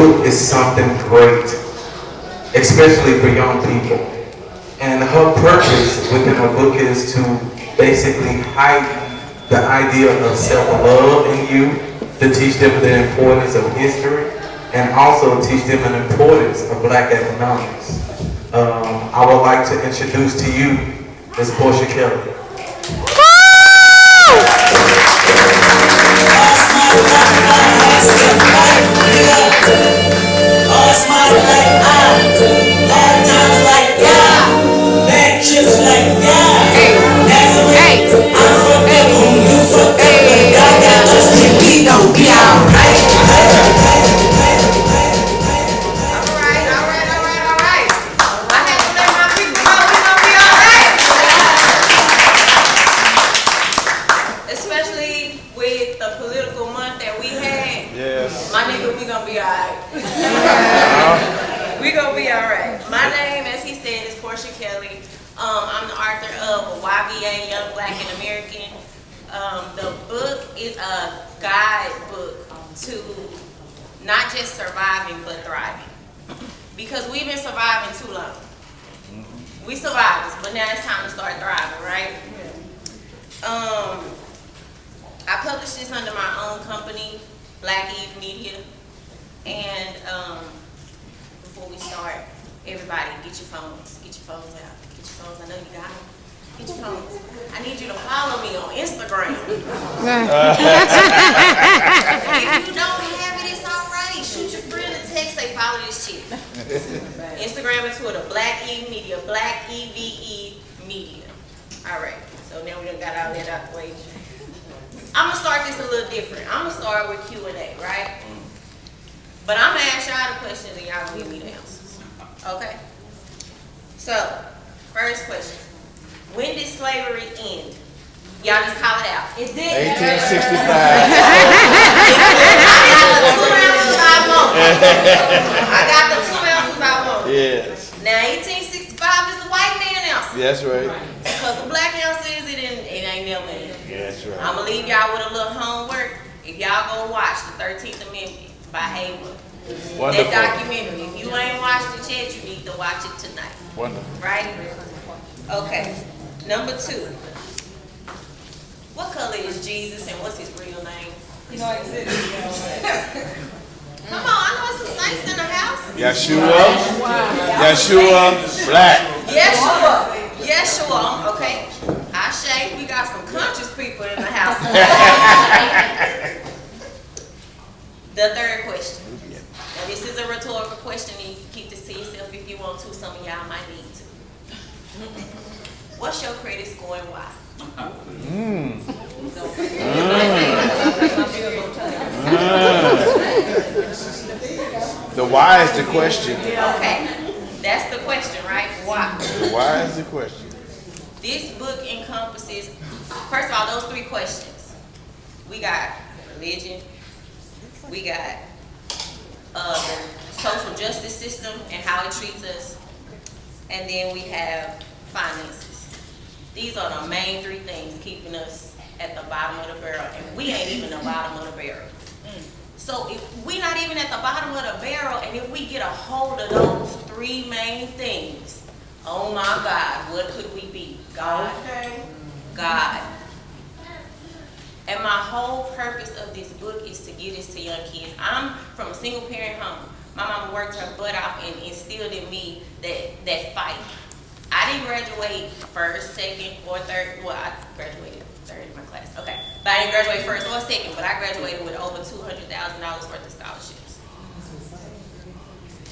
book is something great, especially for young people. And her purpose within her book is to basically heighten the idea of self-love in youth, to teach them the importance of history, and also teach them the importance of Black economics. I would like to introduce to you Ms. Portia Kelly. I'm the author of YBA, Young Black and American. The book is a guidebook to not just surviving but thriving. Because we've been surviving too long. We survived, but now it's time to start thriving, right? I published this under my own company, Black Eve Media. And before we start, everybody get your phones. Get your phones out. Get your phones. I know you got them. Get your phones. I need you to follow me on Instagram. If you don't have it, it's all right. Shoot your friend a text, say follow this chick. Instagram and Twitter, Black Eve Media, Black EVE Media. All right, so now we done got all that out the way. I'm gonna start this a little different. I'm gonna start with Q&A, right? But I'm gonna ask y'all the questions and y'all gonna give me the answers. Okay? So, first question. When did slavery end? Y'all just call it out. It did. 1865. I got the 2 ounces I want. Yes. Now 1865 is the white man ounce. That's right. Because the black ounce is it ain't never in. That's right. I'm gonna leave y'all with a little homework. If y'all go watch the 13th Amendment by Haywood. Wonderful. That documentary. If you ain't watched it yet, you need to watch it tonight. Wonderful. Right? Okay. Number 2. What color is Jesus and what's his real name? You know, it's it. Come on, I know some saints in the house. Yeshua, black. Yeshua, okay. Ashe, we got some conscious people in the house. The third question. Now this is a rhetorical question and you can keep this to yourself if you want to. Some of y'all might need to. What's your credit score and why? The why is the question. Okay, that's the question, right? Why? The why is the question. This book encompasses, first of all, those 3 questions. We got religion, we got the social justice system and how it treats us, and then we have finances. These are the main 3 things keeping us at the bottom of the barrel, and we ain't even the bottom of the barrel. So if we're not even at the bottom of the barrel, and if we get a hold of those 3 main things, oh my God, what could we be? God. God. And my whole purpose of this book is to give this to young kids. I'm from a single parent home. My mama worked her butt off and instilled in me that fight. I didn't graduate first, second, or third. Well, I graduated third in my class. Okay. But I didn't graduate first or second, but I graduated with over $200,000 worth of scholarships.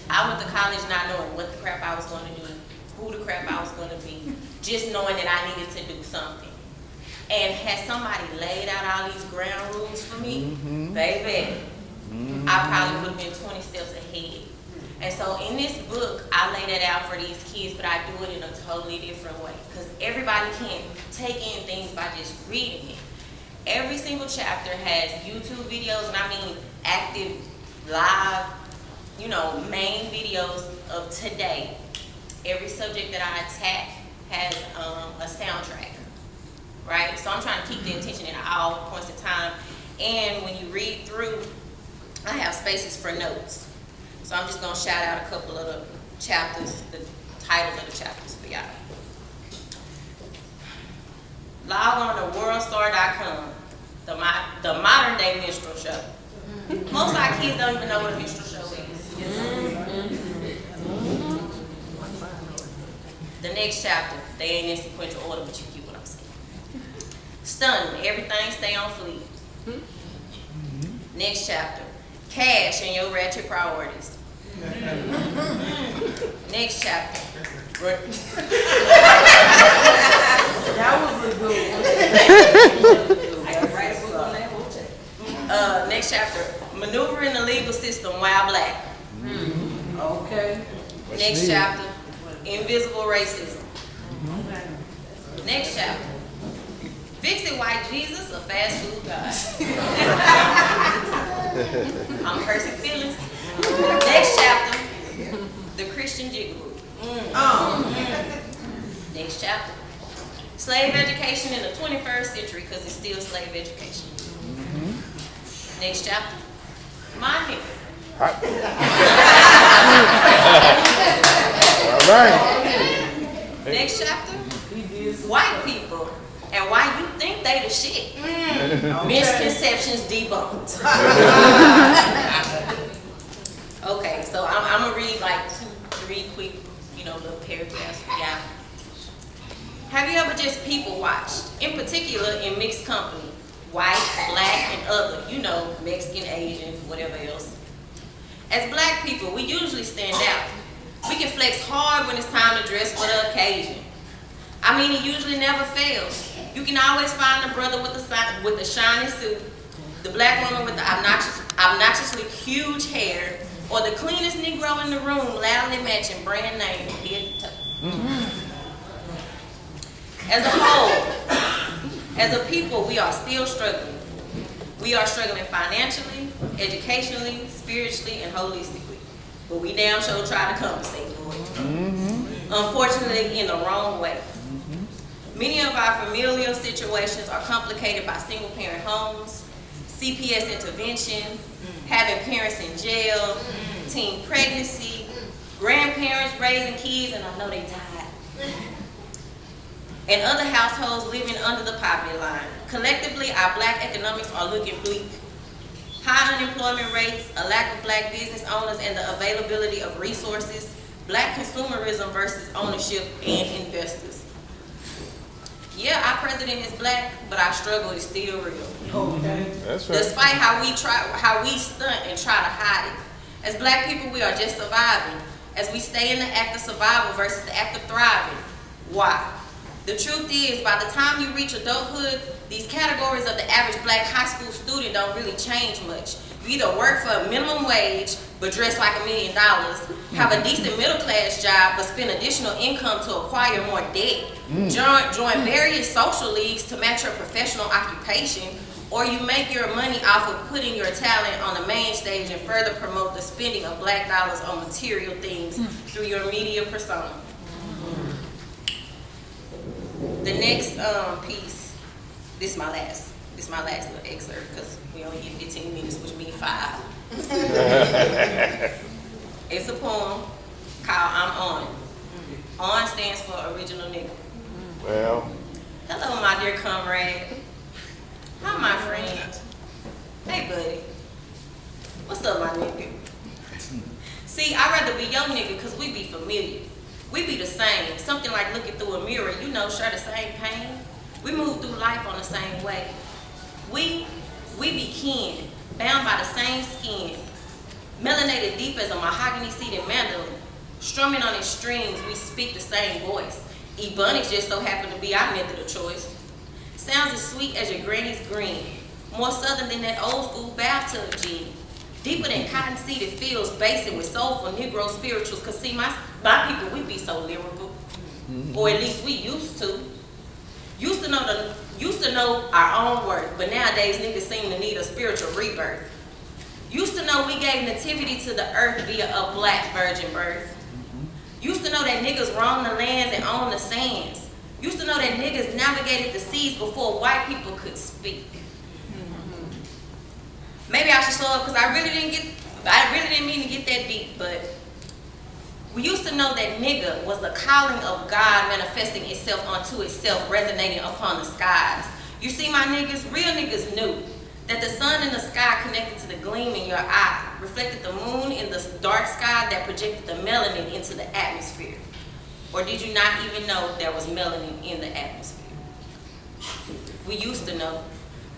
I went to college not knowing what the crap I was going to do, who the crap I was going to be, just knowing that I needed to do something. And had somebody laid out all these ground rules for me, baby, I probably would have been 20 steps ahead. And so in this book, I lay that out for these kids, but I do it in a totally different way. Because everybody can't take in things by just reading it. Every single chapter has YouTube videos, and I mean active, live, main videos of today. Every subject that I attack has a soundtrack, right? So I'm trying to keep the attention at all points in time. And when you read through, I have spaces for notes. So I'm just gonna shout out a couple of the chapters, the titles of the chapters for y'all. Log on to worldstar.com, the modern day minstrel show. Most of our kids don't even know what a minstrel show is. The next chapter, they ain't in sequential order, but you get what I'm saying. Stunning, everything stay on fleek. Next chapter, cash and your ratchet priorities. Next chapter. That was a good one. I can write a book on that. Next chapter, maneuvering the legal system while black. Okay. Next chapter, invisible racism. Next chapter, fixing white Jesus, a fast food god. I'm hurting feelings. Next chapter, the Christian jigaboo. Next chapter, slave education in the 21st century, because it's still slave education. Next chapter, my nigga. All right. Next chapter, white people and why you think they the shit. Misconceptions debunked. Okay, so I'm gonna read like 2-3 quick, little paragraphs for y'all. Have you ever just people watched, in particular in mixed company, white, black, and other, Mexican, Asian, whatever else? As black people, we usually stand out. We can flex hard when it's time to dress for the occasion. I mean, it usually never fails. You can always find the brother with the shiny suit, the black woman with the obnoxiously huge hair, or the cleanest Negro in the room loudly matching brand name from head to toe. As a whole, as a people, we are still struggling. We are struggling financially, educationally, spiritually, and holistically. But we damn sure try to compensate for it. Unfortunately, in the wrong way. Many of our familial situations are complicated by single-parent homes, CPS intervention, having parents in jail, teen pregnancy, grandparents raising kids, and I know they died, and other households living under the poverty line. Collectively, our black economics are looking bleak. High unemployment rates, a lack of black business owners, and the availability of resources, black consumerism versus ownership and investors. Yeah, our president is black, but our struggle is still real. Okay. That's right. Despite how we stunt and try to hide it. As black people, we are just surviving. As we stay in the act of survival versus the act of thriving. Why? The truth is, by the time you reach adulthood, these categories of the average black high school student don't really change much. You either work for a minimum wage, but dress like $1 million, have a decent middle class job, but spend additional income to acquire more debt, join various social leagues to match your professional occupation, or you make your money off of putting your talent on the main stage and further promote the spending of black dollars on material things through your media persona. The next piece, this is my last little excerpt, because we only get 15 minutes, which means 5. It's a poem called I'm On. On stands for original nigga. Well, Hello, my dear comrade. Hi, my friend. Hey, buddy. What's up, my nigga? See, I'd rather be your nigga because we be familiar. We be the same. Something like looking through a mirror, share the same pain. We move through life on the same way. We be kin, bound by the same skin, melanated deep as a mahogany seated mandolin. Strumming on its strings, we speak the same voice. Ebonics just so happen to be our method of choice. Sounds as sweet as your granny's green, more southern than that old school bathtub gene. Deeper than cotton seeded fields, based with soulful Negro spirituals. Cause see, my people, we be so lyrical, or at least we used to. Used to know our own worth, but nowadays niggas seem to need a spiritual rebirth. Used to know we gave nativity to the earth via a black virgin birth. Used to know that niggas roam the lands and own the sands. Used to know that niggas navigated the seas before white people could speak. Maybe I should slow up because I really didn't get But I really didn't mean to get that deep, but we used to know that nigga was the calling of God manifesting itself onto itself, resonating upon the skies. You see, my niggas, real niggas knew that the sun in the sky connected to the gleam in your eye, reflected the moon in the dark sky that projected the melanin into the atmosphere. Or did you not even know there was melanin in the atmosphere? We used to know.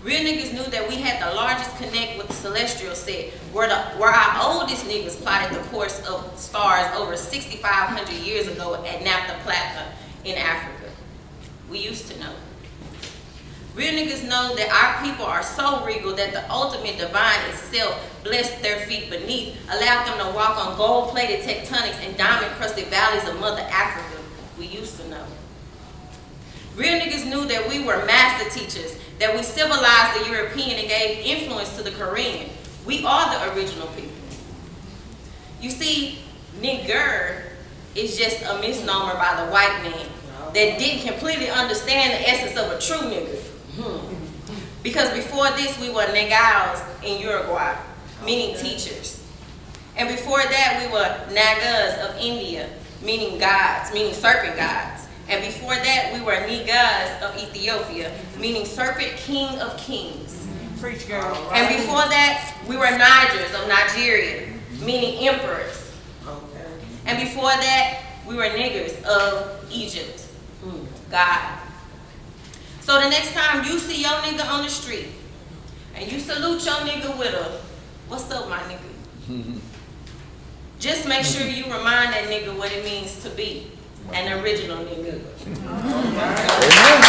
Real niggas knew that we had the largest connect with the celestial set, where our oldest niggas plotted the course of stars over 6,500 years ago at Naphtha Platha in Africa. We used to know. Real niggas know that our people are so regal that the ultimate divine itself blessed their feet beneath, allowed them to walk on gold-plated tectonics and diamond-crusted valleys of Mother Africa. We used to know. Real niggas knew that we were master teachers, that we civilized the European and gave influence to the Korean. We are the original people. You see, nigger is just a misnomer by the white man that didn't completely understand the essence of a true nigger. Because before this, we were negals in Uruguay, meaning teachers. And before that, we were nagas of India, meaning gods, meaning serpent gods. And before that, we were Nigas of Ethiopia, meaning serpent king of kings. Preach, girl. And before that, we were Nigers of Nigeria, meaning emperors. And before that, we were niggers of Egypt, God. So the next time you see your nigga on the street, and you salute your nigga with a, "What's up, my nigga?" Just make sure you remind that nigga what it means to be an original nigga. Amen.